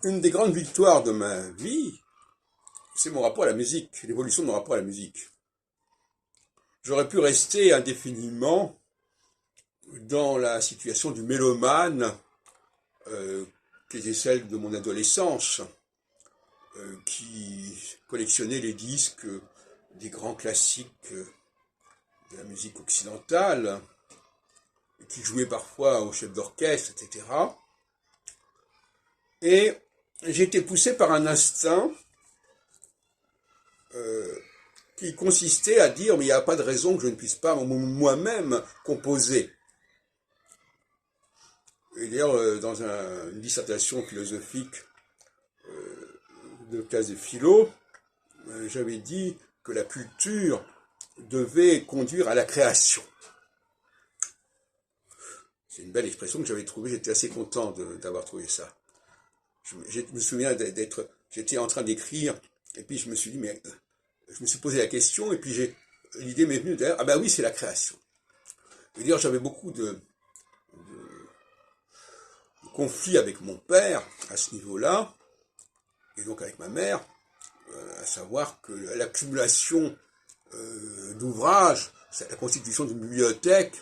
Une des grandes victoires de ma vie, c'est mon rapport à la musique, l'évolution de mon rapport à la musique. J'aurais pu rester indéfiniment dans la situation du mélomane euh, qui était celle de mon adolescence, qui collectionnait les disques des grands classiques de la musique occidentale, qui jouait parfois au chef d'orchestre, etc. Et j'ai été poussé par un instinct euh, qui consistait à dire mais il n'y a pas de raison que je ne puisse pas moi-même composer. Et d'ailleurs, dans une dissertation philosophique de classe de philo, j'avais dit que la culture devait conduire à la création. C'est une belle expression que j'avais trouvée, j'étais assez content d'avoir trouvé ça. Je me souviens j'étais en train d'écrire, et puis je me suis dit, mais je me suis posé la question, et puis l'idée m'est venue d'ailleurs, ah ben oui, c'est la création. Et d'ailleurs, j'avais beaucoup de conflits avec mon père à ce niveau-là, et donc avec ma mère, à savoir que l'accumulation d'ouvrages, la constitution d'une bibliothèque,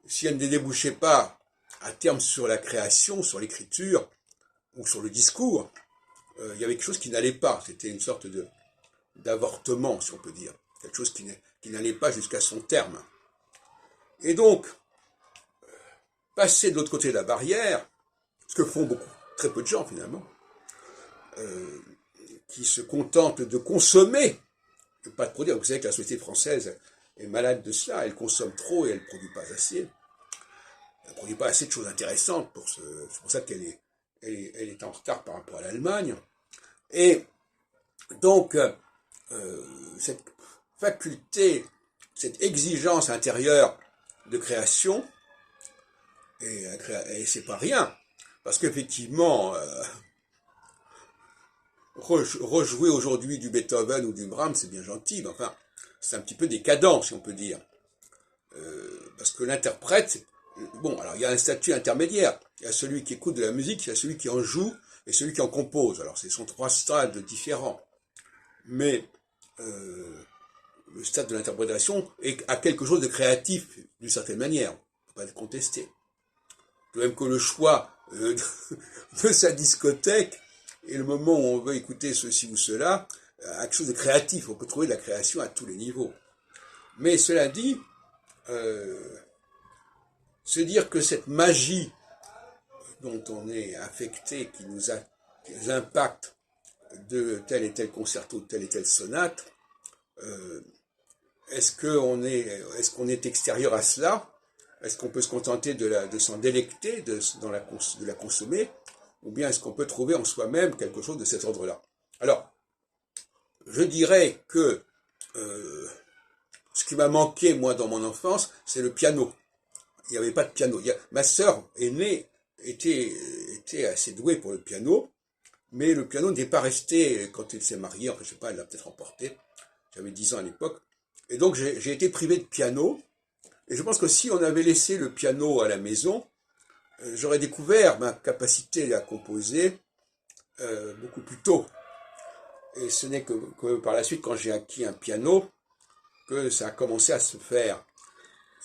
si elle ne débouchait pas à terme sur la création, sur l'écriture ou sur le discours, il y avait quelque chose qui n'allait pas. C'était une sorte d'avortement, si on peut dire. Quelque chose qui n'allait pas jusqu'à son terme. Et donc, passer de l'autre côté de la barrière, ce que font très peu de gens finalement, qui se contentent de consommer, et pas de produire. Vous savez que la société française est malade de cela, elle consomme trop et elle ne produit pas assez. Elle ne produit pas assez de choses intéressantes, c'est pour ça elle est en retard par rapport à l'Allemagne. Et donc, cette faculté, cette exigence intérieure de création, et c'est pas rien, parce qu'effectivement, rejouer aujourd'hui du Beethoven ou du Brahms, c'est bien gentil, mais enfin, c'est un petit peu décadent, si on peut dire. Parce que l'interprète, bon, alors il y a un statut intermédiaire. Il y a celui qui écoute de la musique, il y a celui qui en joue et celui qui en compose. Alors ce sont trois stades différents. Mais le stade de l'interprétation a quelque chose de créatif, d'une certaine manière. On ne peut pas le contester. De même que le choix de sa discothèque et le moment où on veut écouter ceci ou cela a quelque chose de créatif. On peut trouver de la création à tous les niveaux. Mais cela dit, se dire que cette magie dont on est affecté, qui nous impacte de tel et tel concerto, de telle et telle sonate, est-ce qu'on est extérieur à cela? Est-ce qu'on peut se contenter de s'en délecter, de la consommer? Ou bien est-ce qu'on peut trouver en soi-même quelque chose de cet ordre-là? Alors, je dirais que ce qui m'a manqué, moi, dans mon enfance, c'est le piano. Il n'y avait pas de piano. Ma sœur aînée était assez douée pour le piano, mais le piano n'est pas resté quand il s'est marié. Enfin, je sais pas, elle l'a peut-être emporté. J'avais 10 ans à l'époque. Et donc, j'ai été privé de piano. Et je pense que si on avait laissé le piano à la maison, j'aurais découvert ma capacité à composer beaucoup plus tôt. Et ce n'est que par la suite, quand j'ai acquis un piano, que ça a commencé à se faire.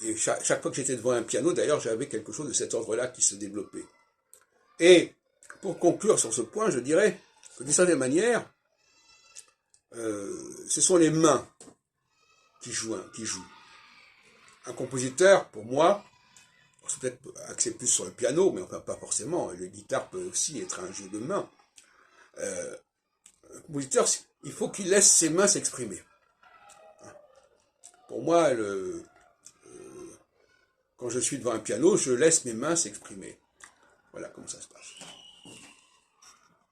Et chaque fois que j'étais devant un piano, d'ailleurs, j'avais quelque chose de cet ordre-là qui se développait. Et pour conclure sur ce point, je dirais que d'une certaine manière, ce sont les mains qui jouent. Un compositeur, pour moi, c'est peut-être axé plus sur le piano, mais enfin pas forcément. Le guitare peut aussi être un jeu de mains. Un compositeur, il faut qu'il laisse ses mains s'exprimer. Pour moi, quand je suis devant un piano, je laisse mes mains s'exprimer. Voilà comment ça se passe.